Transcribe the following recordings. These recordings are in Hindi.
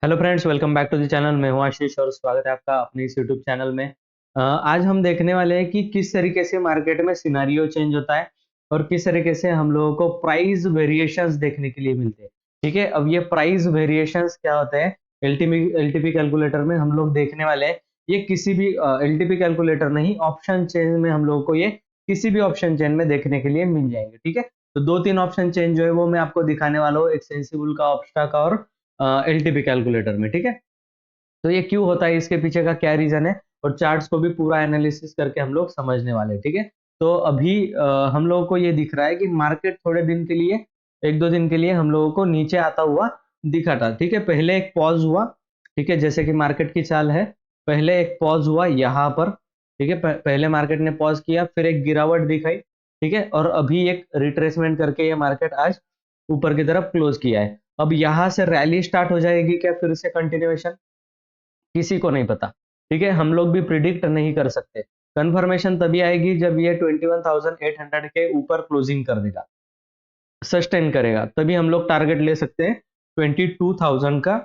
Hello friends, welcome back to the channel. मैं हूं आशीष और स्वागत है आपका अपने इस यूट्यूब चैनल में। आज हम देखने वाले हैं कि किस तरीके से मार्केट में सिनारियो चेंज होता है और किस तरीके से हम लोगों को प्राइस वेरिएशंस देखने के लिए मिलते हैं। ठीक है, अब ये प्राइस वेरिएशंस क्या होते हैं एलटीपी कैलकुलेटर में हम लोग देखने वाले हैं। ये किसी भी एलटीपी कैलकुलेटर नहीं, ऑप्शन चेन में हम लोगों को ये किसी भी ऑप्शन चेन में देखने के लिए मिल जाएंगे। ठीक है, तो दो तीन ऑप्शन चेन जो है वो मैं आपको दिखाने वाला हूँ, एक सेंसिबल का, ऑप्स्टा का और एलटीपी कैलकुलेटर में। ठीक है, तो ये क्यों होता है, इसके पीछे का क्या रीजन है और चार्ट्स को भी पूरा एनालिसिस करके हम लोग समझने वाले हैं। ठीक है, तो अभी हम लोगों को ये दिख रहा है कि मार्केट थोड़े दिन के लिए, एक दो दिन के लिए हम लोगों को नीचे आता हुआ दिखा था। ठीक है, पहले एक पॉज हुआ। ठीक है, जैसे कि मार्केट की चाल है, पहले एक पॉज हुआ यहाँ पर। ठीक है, पहले मार्केट ने पॉज किया, फिर एक गिरावट दिखाई। ठीक है, और अभी एक रिट्रेसमेंट करके ये मार्केट आज ऊपर की तरफ क्लोज किया है। अब यहाँ से रैली स्टार्ट हो जाएगी क्या, फिर से कंटिन्यूएशन, किसी को नहीं पता। ठीक है, हम लोग भी प्रिडिक्ट नहीं कर सकते। कंफर्मेशन तभी आएगी जब ये 21,800 के ऊपर क्लोजिंग कर देगा, सस्टेन करेगा, तभी हम लोग टारगेट ले सकते हैं। 22,000 का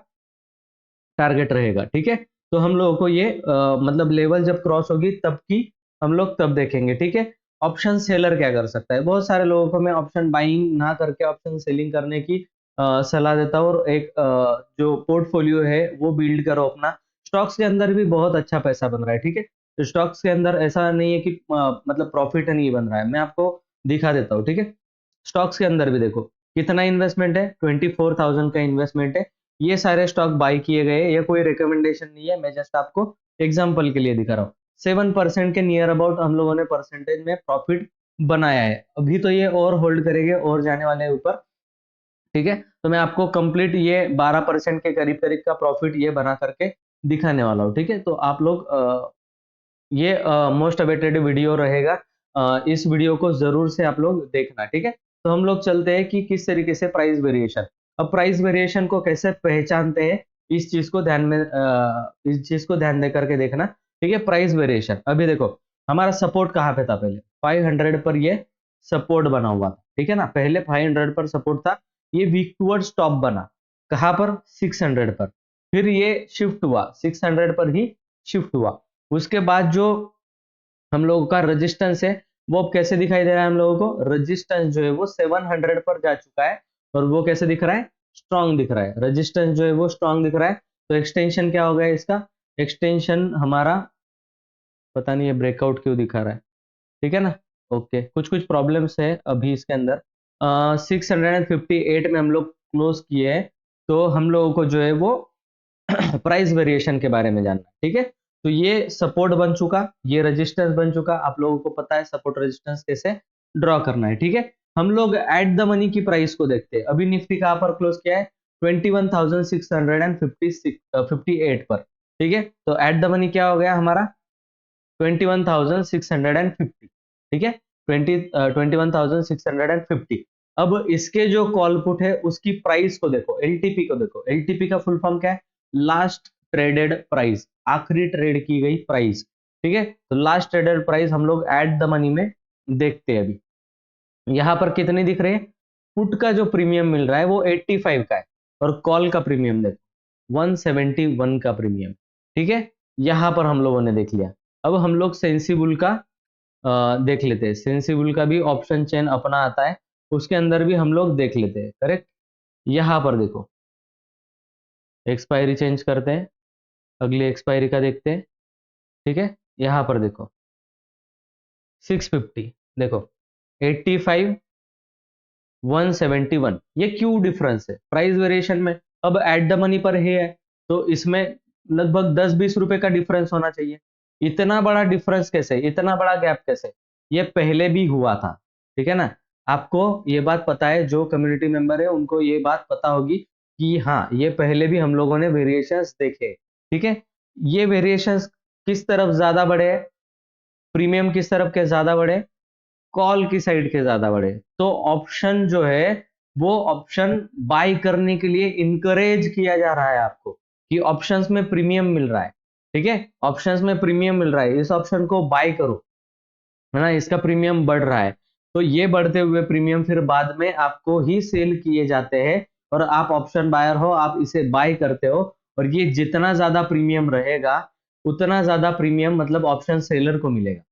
टारगेट रहेगा। ठीक है, तो हम लोगों को ये मतलब लेवल जब क्रॉस होगी तब की हम लोग तब देखेंगे। ठीक है, ऑप्शन सेलर क्या कर सकता है, बहुत सारे लोगों को मैं ऑप्शन बाइंग ना करके ऑप्शन सेलिंग करने की सलाह देता हूँ। और एक जो पोर्टफोलियो है वो बिल्ड करो अपना। स्टॉक्स के अंदर भी बहुत अच्छा पैसा बन रहा है। ठीक है, तो स्टॉक्स के अंदर ऐसा नहीं है कि मतलब प्रॉफिट नहीं बन रहा है, मैं आपको दिखा देता हूँ। ठीक है, स्टॉक्स के अंदर भी देखो कितना इन्वेस्टमेंट है, 24,000 का इन्वेस्टमेंट है। ये सारे स्टॉक बाय किए गए, ये कोई रिकमेंडेशन नहीं है, मैं जस्ट आपको एग्जांपल के लिए दिखा रहा हूँ। 7% के नियर अबाउट हम लोगों ने परसेंटेज में प्रॉफिट बनाया है। अभी तो ये और होल्ड करेंगे और जाने वाले हैं ऊपर। ठीक है, तो मैं आपको कंप्लीट ये 12% के करीब करीब का प्रॉफिट ये बना करके दिखाने वाला हूँ। ठीक है, तो आप लोग ये मोस्ट अवेटेड वीडियो रहेगा, इस वीडियो को जरूर से आप लोग देखना। ठीक है, तो हम लोग चलते हैं कि किस तरीके से प्राइस वेरिएशन, अब प्राइस वेरिएशन को कैसे पहचानते हैं, इस चीज को ध्यान में इस चीज को ध्यान दे करके देखना। ठीक है, प्राइस वेरिएशन अभी देखो, हमारा सपोर्ट कहाँ पे था, पहले 500 पर ये सपोर्ट बना हुआ था। ठीक है ना, पहले 500 पर सपोर्ट था, ये वीक टूवर्ड स्टॉप बना कहाँ पर, 600 पर, फिर ये शिफ्ट हुआ 600 पर ही शिफ्ट हुआ। उसके बाद जो हम लोगों का रेजिस्टेंस है वो अब कैसे दिखाई दे रहा है, हम लोगों को रेजिस्टेंस जो है वो 700 पर जा चुका है और वो कैसे दिख रहा है, स्ट्रांग दिख रहा है। रेजिस्टेंस जो है वो स्ट्रांग दिख रहा है। तो एक्सटेंशन क्या हो गया इसका, एक्सटेंशन हमारा पता नहीं ये ब्रेकआउट क्यों दिखा रहा है। ठीक है ना, ओके, कुछ कुछ प्रॉब्लम्स है अभी इसके अंदर। 658 में हम लोग क्लोज किए हैं। तो हम लोगों को जो है वो प्राइस वेरिएशन के बारे में जानना है। ठीक है, तो ये सपोर्ट बन चुका, ये रेजिस्टेंस बन चुका, आप लोगों को पता है सपोर्ट रेजिस्टेंस कैसे ड्रॉ करना है। ठीक है, हम लोग एट द मनी की प्राइस को देखते हैं। अभी निफ्टी कहाँ पर क्लोज किया है, 21,656 58 पर। ठीक है, तो एट द मनी क्या हो गया हमारा, 21,650। ठीक है, 21,650। अब इसके जो कॉल पुट है उसकी प्राइस को देखो, एलटीपी को देखो। एलटीपी का फुल फॉर्म क्या है, लास्ट ट्रेडेड प्राइस, आखिरी ट्रेड की गई प्राइस। ठीक है, तो लास्ट ट्रेडेड प्राइस हम लोग एट द मनी में देखते हैं। अभी यहां पर कितने दिख रहे हैं, पुट का जो प्रीमियम मिल रहा है वो 85 का है और कॉल का प्रीमियम देखो 171 का प्रीमियम। ठीक है, यहां पर हम लोगों ने देख लिया। अब हम लोग सेंसिबल का देख लेते हैं। सेंसिबल का भी ऑप्शन चेन अपना आता है, उसके अंदर भी हम लोग देख लेते हैं। करेक्ट, यहां पर देखो, एक्सपायरी चेंज करते हैं, अगली एक्सपायरी का देखते हैं। ठीक है, यहां पर देखो 650, देखो 85 171, ये क्यों डिफरेंस है प्राइस वेरिएशन में। अब एट द मनी पर है तो इसमें लगभग 10-20 रुपए का डिफरेंस होना चाहिए। इतना बड़ा डिफरेंस कैसे, इतना बड़ा गैप कैसे, ये पहले भी हुआ था। ठीक है ना, आपको ये बात पता है, जो कम्युनिटी मेंबर है उनको ये बात पता होगी कि हाँ ये पहले भी हम लोगों ने वेरिएशंस देखे। ठीक है, ये वेरिएशंस किस तरफ ज्यादा बढ़े, प्रीमियम किस तरफ के ज्यादा बढ़े, कॉल की साइड के ज्यादा बढ़े। तो ऑप्शन जो है वो ऑप्शन बाय करने के लिए इंकरेज किया जा रहा है आपको, कि ऑप्शंस में प्रीमियम मिल रहा है। ठीक है, ऑप्शंस में प्रीमियम मिल रहा है, इस ऑप्शन को बाय करो, है ना, इसका प्रीमियम बढ़ रहा है। तो ये बढ़ते हुए प्रीमियम फिर बाद में आपको ही सेल किए जाते हैं और आप ऑप्शन बायर हो, आप इसे बाय करते हो और ये जितना ज्यादा प्रीमियम रहेगा उतना ज्यादा प्रीमियम मतलब ऑप्शन सेलर को मिलेगा।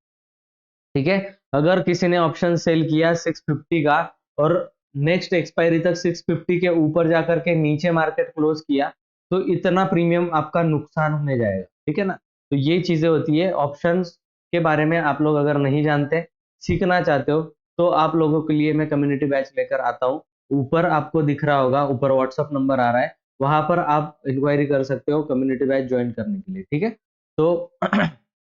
ठीक है, अगर किसी ने ऑप्शन सेल किया 650 का और नेक्स्ट एक्सपायरी तक 650 के ऊपर जाकर के नीचे मार्केट क्लोज किया तो इतना प्रीमियम आपका नुकसान होने जाएगा। ठीक है ना, तो ये चीजें होती है ऑप्शंस के बारे में। आप लोग अगर नहीं जानते, सीखना चाहते हो, तो आप लोगों के लिए मैं कम्युनिटी बैच लेकर आता हूँ। ऊपर आपको दिख रहा होगा, ऊपर व्हाट्सअप नंबर आ रहा है, वहां पर आप इंक्वायरी कर सकते हो कम्युनिटी बैच ज्वाइन करने के लिए। ठीक है, तो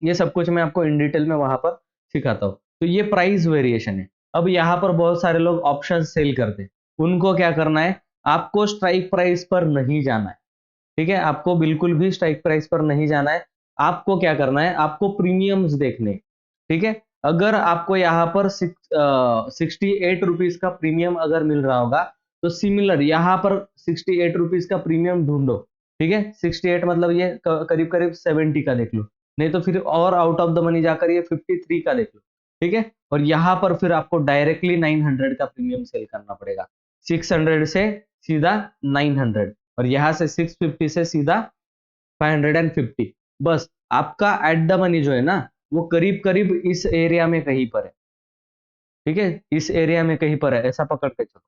ये सब कुछ मैं आपको इन डिटेल में वहां पर सिखाता हूँ। तो ये प्राइस वेरिएशन है। अब यहाँ पर बहुत सारे लोग ऑप्शन सेल करते हैं, उनको क्या करना है, आपको स्ट्राइक प्राइस पर नहीं जाना है। ठीक है, आपको बिल्कुल भी स्ट्राइक प्राइस पर नहीं जाना है। आपको क्या करना है, आपको प्रीमियम्स देखने। ठीक है, अगर आपको यहाँ पर 68 रुपीज का प्रीमियम अगर मिल रहा होगा तो सिमिलर यहाँ पर 68 रुपीज का प्रीमियम ढूंढो। ठीक है, 68 मतलब ये करीब करीब 70 का देख लो, नहीं तो फिर और आउट ऑफ द मनी जाकर ये 53 का देख लो। ठीक है, और यहाँ पर फिर आपको डायरेक्टली 900 का प्रीमियम सेल करना पड़ेगा। 600 से सीधा 900 और यहाँ से 650 से सीधा 550। बस आपका एट द मनी जो है ना, वो करीब करीब इस एरिया में कहीं पर है। ठीक है, इस एरिया में कहीं पर है, ऐसा पकड़ के चलो।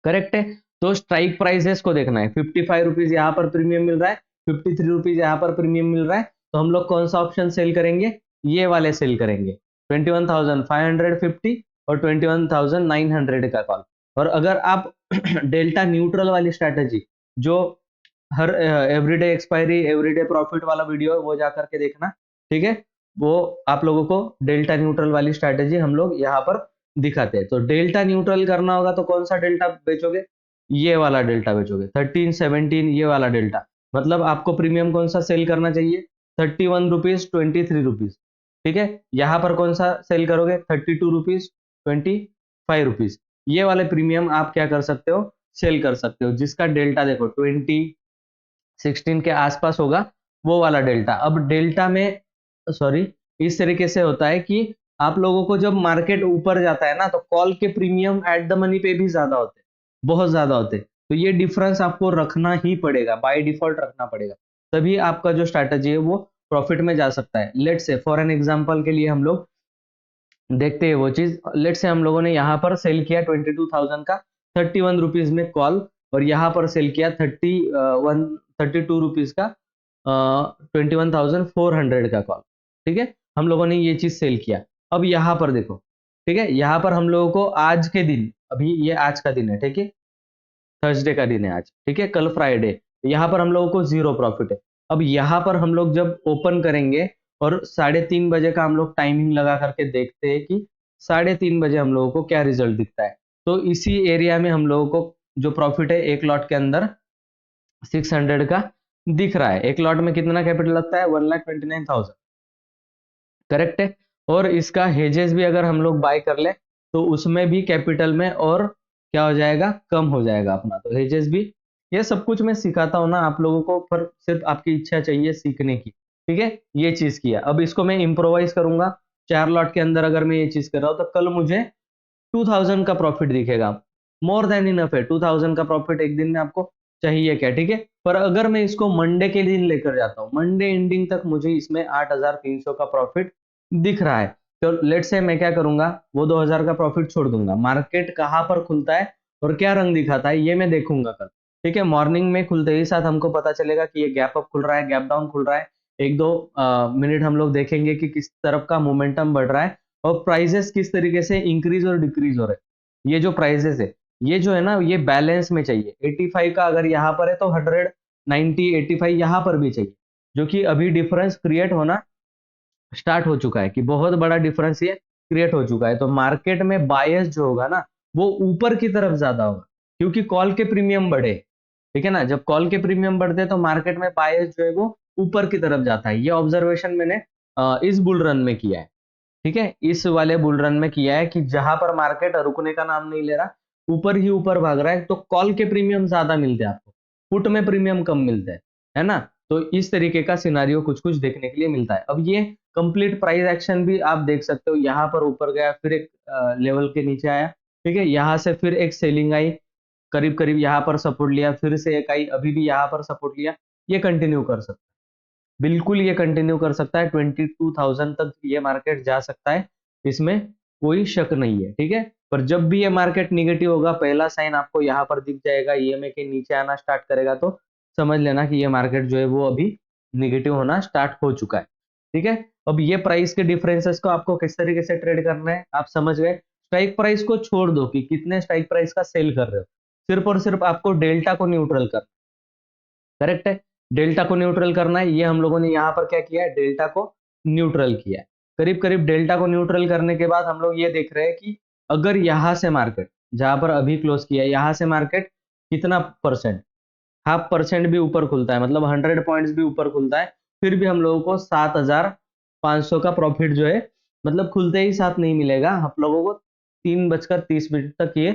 करेक्ट है, तो स्ट्राइक प्राइसेस को देखना है। 55 रुपीज यहाँ पर प्रीमियम मिल रहा है, 53 रुपीज यहाँ पर प्रीमियम मिल रहा है, तो हम लोग कौन सा ऑप्शन सेल करेंगे, ये वाले सेल करेंगे, 21,550 और 21,900 का कॉल। और अगर आप डेल्टा न्यूट्रल वाली स्ट्रैटेजी, जो हर एवरीडे एक्सपायरी एवरीडे प्रॉफिट वाला वीडियो है, वो जा करके देखना। ठीक है, वो आप लोगों को डेल्टा न्यूट्रल वाली स्ट्रैटेजी हम लोग यहाँ पर दिखाते हैं। तो डेल्टा न्यूट्रल करना होगा तो कौन सा डेल्टा बेचोगे, ये वाला डेल्टा बेचोगे, 13, 17 ये वाला डेल्टा। मतलब आपको प्रीमियम कौन सा सेल करना चाहिए, 31 रुपीज 23 रुपीज। ठीक है, यहाँ पर कौन सा सेल करोगे, 32 रुपीज 25 रुपीज। ये वाले प्रीमियम आप क्या कर सकते हो, सेल कर सकते हो, जिसका डेल्टा देखो 2016 के आसपास होगा, वो वाला डेल्टा। अब डेल्टा में सॉरी, इस तरीके से होता है कि आप लोगों को जब मार्केट ऊपर जाता है ना, तो कॉल के प्रीमियम एट द मनी पे भी ज्यादा होते हैं, बहुत ज्यादा होते हैं। तो ये डिफरेंस आपको रखना ही पड़ेगा, बाय डिफॉल्ट रखना पड़ेगा, तभी आपका जो स्ट्रैटेजी है वो प्रॉफिट में जा सकता है। Let's say for an example के लिए हम लोग देखते हैं वो चीज। लेट्स से हम लोगों ने यहाँ पर सेल किया 22,000 का 31 रुपीज में कॉल, और यहाँ पर सेल किया 32 रुपीज का 21,400 का कॉल। ठीक है, हम लोगों ने ये चीज सेल किया। अब यहाँ पर देखो, ठीक है, यहाँ पर हम लोगों को आज के दिन, अभी ये आज का दिन है, ठीक है, थर्सडे का दिन है आज, ठीक है, कल फ्राइडे, यहाँ पर हम लोगों को जीरो प्रॉफिट है। अब यहाँ पर हम लोग जब ओपन करेंगे और 3:30 बजे का हम लोग टाइमिंग लगा करके देखते हैं कि 3:30 बजे हम लोगों को क्या रिजल्ट दिखता है, तो इसी एरिया में हम लोगों को जो प्रॉफिट है एक लॉट के अंदर 600 का दिख रहा है। एक लॉट में कितना कैपिटल लगता है, 1,29,000। करेक्ट है, और इसका हेजेस भी अगर हम लोग बाय कर ले तो उसमें भी कैपिटल में और क्या हो जाएगा, कम हो जाएगा अपना। तो हेजेस भी, ये सब कुछ मैं सिखाता हूँ ना आप लोगों को, पर सिर्फ आपकी इच्छा चाहिए सीखने की। ठीक है, ये चीज किया, अब इसको मैं इम्प्रोवाइज करूंगा। 4 लॉट के अंदर अगर मैं ये चीज कर रहा हूँ तो कल मुझे 2000 का प्रॉफिट दिखेगा, मोर देन इनफ है। 2000 का प्रॉफिट एक दिन में आपको चाहिए क्या, ठीक है। पर अगर मैं इसको मंडे के दिन लेकर जाता हूँ, मंडे एंडिंग तक मुझे इसमें 8,300 का प्रॉफिट दिख रहा है, तो लेट से मैं क्या करूंगा, वो 2000 का प्रॉफिट छोड़ दूंगा। मार्केट कहाँ पर खुलता है और क्या रंग दिखाता है ये मैं देखूंगा कल। ठीक है, मॉर्निंग में खुलते ही साथ हमको पता चलेगा कि ये गैप अप खुल रहा है, गैप डाउन खुल रहा है। एक दो मिनट हम लोग देखेंगे कि किस तरफ का मोमेंटम बढ़ रहा है और प्राइजेस किस तरीके से इंक्रीज और डिक्रीज हो रहे हैं। ये जो प्राइजेस है, ये जो है ना, ये बैलेंस में चाहिए। 85 का अगर यहाँ पर है तो 190 85 यहाँ पर भी चाहिए, जो कि अभी डिफरेंस क्रिएट होना स्टार्ट हो चुका है, कि बहुत बड़ा डिफरेंस ये क्रिएट हो चुका है। तो मार्केट में बायस जो होगा ना, वो ऊपर की तरफ ज्यादा होगा, क्योंकि कॉल के प्रीमियम बढ़े। ठीक है ना, जब कॉल के प्रीमियम बढ़ते हैं तो मार्केट में बायस जो है वो ऊपर की तरफ जाता है। ये ऑब्जर्वेशन मैंने इस बुल रन में किया है। ठीक है, इस वाले बुल रन में किया है कि जहां पर मार्केट रुकने का नाम नहीं ले रहा, ऊपर ही ऊपर भाग रहा है, तो कॉल के प्रीमियम ज्यादा मिलते हैं आपको, पुट में प्रीमियम कम मिलते हैं, है ना। तो इस तरीके का सिनारियो कुछ कुछ देखने के लिए मिलता है। अब ये कंप्लीट प्राइस एक्शन भी आप देख सकते हो, यहाँ पर ऊपर गया, फिर एक लेवल के नीचे आया। ठीक है, यहाँ से फिर एक सेलिंग आई, करीब करीब यहाँ पर सपोर्ट लिया, फिर से एक आई, अभी भी यहाँ पर सपोर्ट लिया, ये कंटिन्यू कर सकता है, बिल्कुल ये कंटिन्यू कर सकता है, 22,000 तक ये मार्केट जा सकता है, इसमें कोई शक नहीं है, ठीक है। पर जब भी ये मार्केट निगेटिव होगा, पहला साइन आपको यहाँ पर दिख जाएगा, ईएमए के नीचे आना स्टार्ट करेगा, तो समझ लेना कि ये मार्केट जो है वो अभी निगेटिव होना स्टार्ट हो चुका है, ठीक है। अब ये प्राइस के डिफरेंसेस को आपको किस तरीके से ट्रेड करना है आप समझ गए। स्ट्राइक प्राइस को छोड़ दो कि कितने स्ट्राइक प्राइस का सेल कर रहे हो, सिर्फ और सिर्फ आपको डेल्टा को न्यूट्रल कर, करेक्ट है, डेल्टा को न्यूट्रल करना है। ये हम लोगों ने यहाँ पर क्या किया है, डेल्टा को न्यूट्रल किया है। करीब करीब डेल्टा को न्यूट्रल करने के बाद हम लोग ये देख रहे हैं कि अगर यहाँ से मार्केट जहां पर अभी क्लोज किया है, यहाँ से मार्केट कितना परसेंट, 0.5% भी ऊपर खुलता है, मतलब 100 पॉइंट्स भी ऊपर खुलता है, फिर भी हम लोगों को 7,500 का प्रॉफिट जो है, मतलब खुलते ही साथ नहीं मिलेगा हम लोगों को, 3:30 तक ये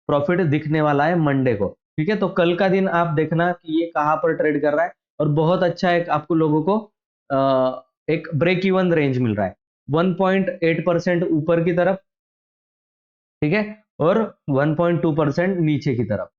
प्रॉफिट दिखने वाला है मंडे को, ठीक है। तो कल का दिन आप देखना कि ये कहां पर ट्रेड कर रहा है, और बहुत अच्छा एक आपको लोगों को एक ब्रेक इवन रेंज मिल रहा है, 1.8% ऊपर की तरफ, ठीक है, और 1.2% नीचे की तरफ,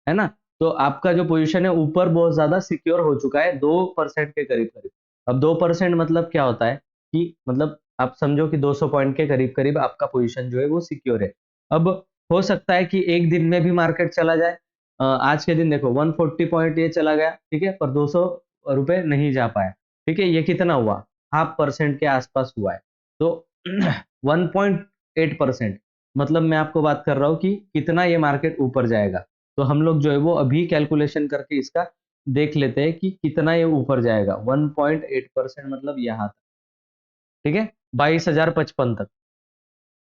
है ना। तो आपका जो पोजीशन है ऊपर बहुत ज्यादा सिक्योर हो चुका है, 2% के करीब करीब। अब 2% मतलब क्या होता है कि मतलब आप समझो कि 200 पॉइंट के करीब करीब आपका पोजीशन जो है वो सिक्योर है। अब हो सकता है कि एक दिन में भी मार्केट चला जाए, आज के दिन देखो 140 पॉइंट ये चला गया, ठीक है, पर 200 रुपए नहीं जा पाया, ठीक है। ये कितना हुआ, 0.5% के आसपास हुआ है, तो 1.8%, मतलब मैं आपको बात कर रहा हूँ कि कितना ये मार्केट ऊपर जाएगा। तो हम लोग जो है वो अभी कैलकुलेशन करके इसका देख लेते हैं कि कितना ये ऊपर जाएगा, 1.8% मतलब यहाँ तक, ठीक है, 22,055 तक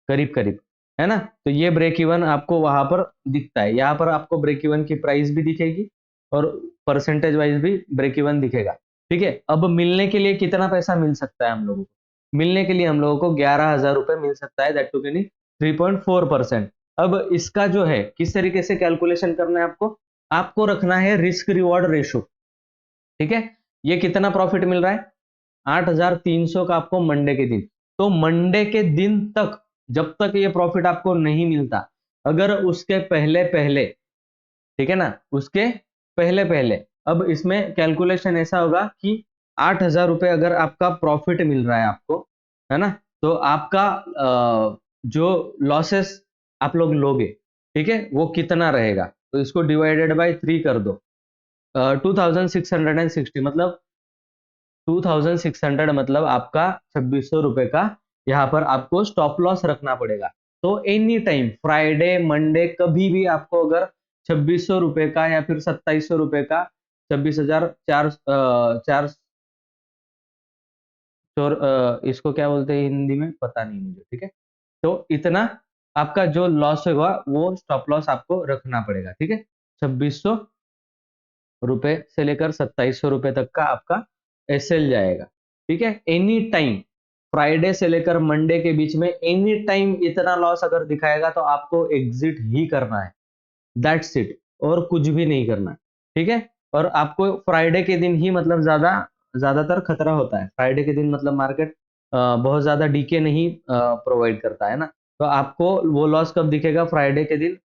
करीब करीब, है ना। तो ये ब्रेक इवन आपको वहां पर दिखता है, यहाँ पर आपको ब्रेक इवन की प्राइस भी दिखेगी और परसेंटेज वाइज भी ब्रेक इवन दिखेगा, ठीक है। अब मिलने के लिए कितना पैसा मिल सकता है हम लोगों को, मिलने के लिए हम लोगों को 11,000 रुपए मिल सकता है, दैट टू यानी 3.4%। अब इसका जो है किस तरीके से कैलकुलेशन करना है आपको, आपको रखना है रिस्क रिवॉर्ड रेशो, ठीक है। ये कितना प्रॉफिट मिल रहा है, 8,300 का आपको मंडे के दिन। तो मंडे के दिन तक जब तक ये प्रॉफिट आपको नहीं मिलता, अगर उसके पहले पहले, ठीक है ना, उसके पहले पहले, अब इसमें कैलकुलेशन ऐसा होगा कि 8,000 रुपए अगर आपका प्रॉफिट मिल रहा है आपको, है ना, तो आपका जो लॉसेस आप लोग लोगे, ठीक है, वो कितना रहेगा, तो इसको डिवाइडेड बाय 3 कर दो, 2660, मतलब 2600 मतलब आपका 2600 रुपए का यहाँ पर आपको स्टॉप लॉस रखना पड़ेगा। तो एनी टाइम फ्राइडे मंडे कभी भी आपको अगर 2600 रुपए का या फिर 2700 रुपए का, 26,004 चार चोर, इसको क्या बोलते हैं हिंदी में पता नहीं मुझे, ठीक है। तो इतना आपका जो लॉस होगा वो स्टॉप लॉस आपको रखना पड़ेगा, ठीक है। 2600 रुपए से लेकर 2700 रुपए तक का आपका एसएल जाएगा, ठीक है। एनी टाइम फ्राइडे से लेकर मंडे के बीच में एनी टाइम इतना लॉस अगर दिखाएगा तो आपको एग्जिट ही करना है, दैट्स इट, और कुछ भी नहीं करना है, ठीक है। और आपको फ्राइडे के दिन ही मतलब ज्यादातर खतरा होता है, फ्राइडे के दिन मतलब मार्केट बहुत ज्यादा डीके नहीं प्रोवाइड करता है ना। तो आपको वो लॉस कब दिखेगा, फ्राइडे के दिन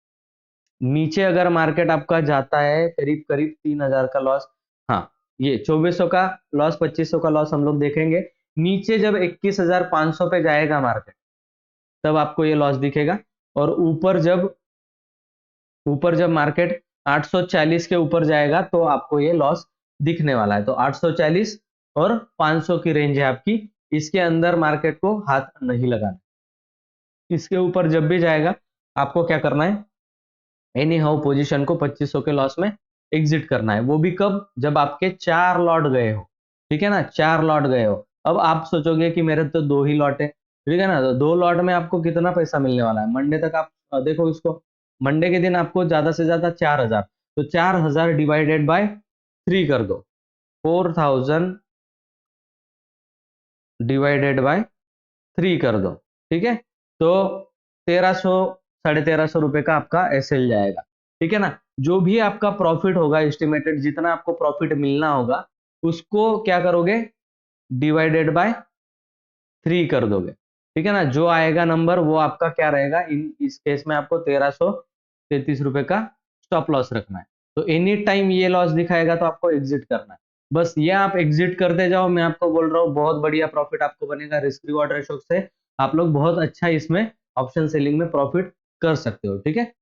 नीचे अगर मार्केट आपका जाता है करीब करीब 3,000 का लॉस, हाँ, ये 2400 का लॉस, 2500 का लॉस हम लोग देखेंगे, नीचे जब 21,500 पे जाएगा मार्केट, तब आपको ये लॉस दिखेगा। और ऊपर जब मार्केट 840 के ऊपर जाएगा तो आपको ये लॉस दिखने वाला है। तो 840 और 500 की रेंज है आपकी, इसके अंदर मार्केट को हाथ नहीं लगाना, इसके ऊपर जब भी जाएगा आपको क्या करना है, एनी हाउ पोजिशन को 2500 के लॉस में एग्जिट करना है। वो भी कब, जब आपके 4 लॉट गए हो, ठीक है ना, 4 लॉट गए हो। अब आप सोचोगे कि मेरे तो 2 ही लॉट है, ठीक है ना, तो 2 लॉट में आपको कितना पैसा मिलने वाला है मंडे तक, आप देखो इसको, मंडे के दिन आपको ज्यादा से ज्यादा 4,000, तो 4,000 डिवाइडेड बाय 3 कर दो, 4,000 डिवाइडेड बाय 3 कर दो, ठीक है। तो 1300, 1,350 रुपए का आपका एसएल जाएगा, ठीक है ना। जो भी आपका प्रॉफिट होगा एस्टिमेटेड, जितना आपको प्रॉफिट मिलना होगा, उसको क्या करोगे, डिवाइडेड बाय 3 कर दोगे, ठीक है ना। जो आएगा नंबर वो आपका क्या रहेगा, इस केस में आपको 1,333 रुपए का स्टॉप लॉस रखना है। तो एनी टाइम ये लॉस दिखाएगा तो आपको एग्जिट करना है। बस ये आप एग्जिट करते जाओ, मैं आपको बोल रहा हूँ बहुत बढ़िया प्रॉफिट आपको बनेगा। रिस्क रिवॉर्ड रेशो से आप लोग बहुत अच्छा इसमें ऑप्शन सेलिंग में प्रॉफिट कर सकते हो, ठीक है।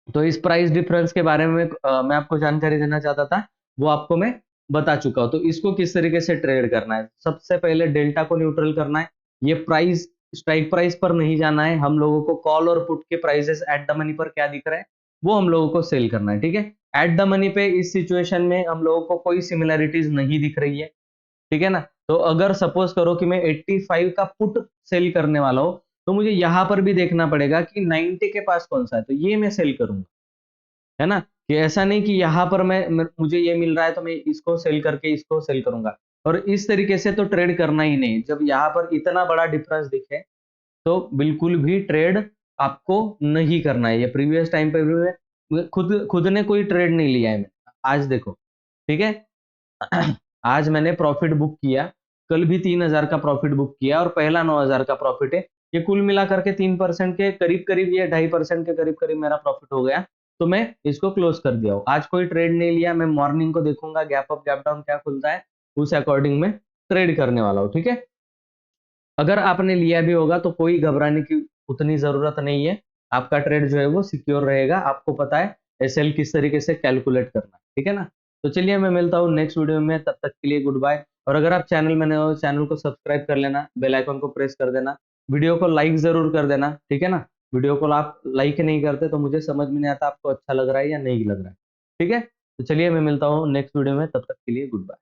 तो इस प्राइस डिफरेंस के बारे में मैं आपको जानकारी देना चाहता था, वो आपको मैं बता चुका हूं। तो इसको किस तरीके से ट्रेड करना है, सबसे पहले डेल्टा को न्यूट्रल करना है। ये प्राइस स्ट्राइक प्राइस पर नहीं जाना है, हम लोगों को कॉल और पुट के प्राइसेस एट द मनी पर क्या दिख रहा है वो हम लोगों को सेल करना है, ठीक है। एट द मनी पे इस सिचुएशन में हम लोगों को कोई सिमिलरिटीज नहीं दिख रही है, ठीक है ना। तो अगर सपोज करो कि मैं 85 का पुट सेल करने वाला हूं, तो मुझे यहां पर भी देखना पड़ेगा कि 90 के पास कौन सा है, तो ये मैं सेल करूंगा, है ना। कि ऐसा नहीं कि यहाँ पर मुझे ये मिल रहा है तो मैं इसको सेल करके इसको सेल करूंगा, और इस तरीके से तो ट्रेड करना ही नहीं। जब यहाँ पर इतना बड़ा डिफरेंस दिखे तो बिल्कुल भी ट्रेड आपको नहीं करना है। ये प्रीवियस टाइम पे भी मैं खुद खुद ने कोई ट्रेड नहीं लिया है मैंने। आज देखो, ठीक है। आज मैंने प्रॉफिट बुक किया, कल भी 3000 का प्रॉफिट बुक किया और पहला 9000 का प्रॉफिट है। ये कुल मिला करके 3% के करीब करीब, ये 2.5% के करीब करीब मेरा प्रॉफिट हो गया। तो मैं इसको क्लोज कर दिया हूँ। आज कोई ट्रेड नहीं लिया, मैं मॉर्निंग को देखूंगा गैप अप गैप डाउन क्या खुलता है, उस अकॉर्डिंग में ट्रेड करने वाला हूँ, ठीक है। अगर आपने लिया भी होगा तो कोई घबराने की उतनी जरूरत नहीं है, आपका ट्रेड जो है वो सिक्योर रहेगा। आपको पता है एसएल किस तरीके से कैलकुलेट करना है, ठीक है ना। तो चलिए मैं मिलता हूँ नेक्स्ट वीडियो में, तब तक के लिए गुड बाय। और अगर आप चैनल में नए हो, चैनल को सब्सक्राइब कर लेना, बेल आइकन को प्रेस कर देना, वीडियो को लाइक जरूर कर देना, ठीक है ना। वीडियो को आप लाइक नहीं करते तो मुझे समझ में नहीं आता आपको अच्छा लग रहा है या नहीं लग रहा है, ठीक है। तो चलिए मैं मिलता हूँ नेक्स्ट वीडियो में, तब तक के लिए गुड बाय।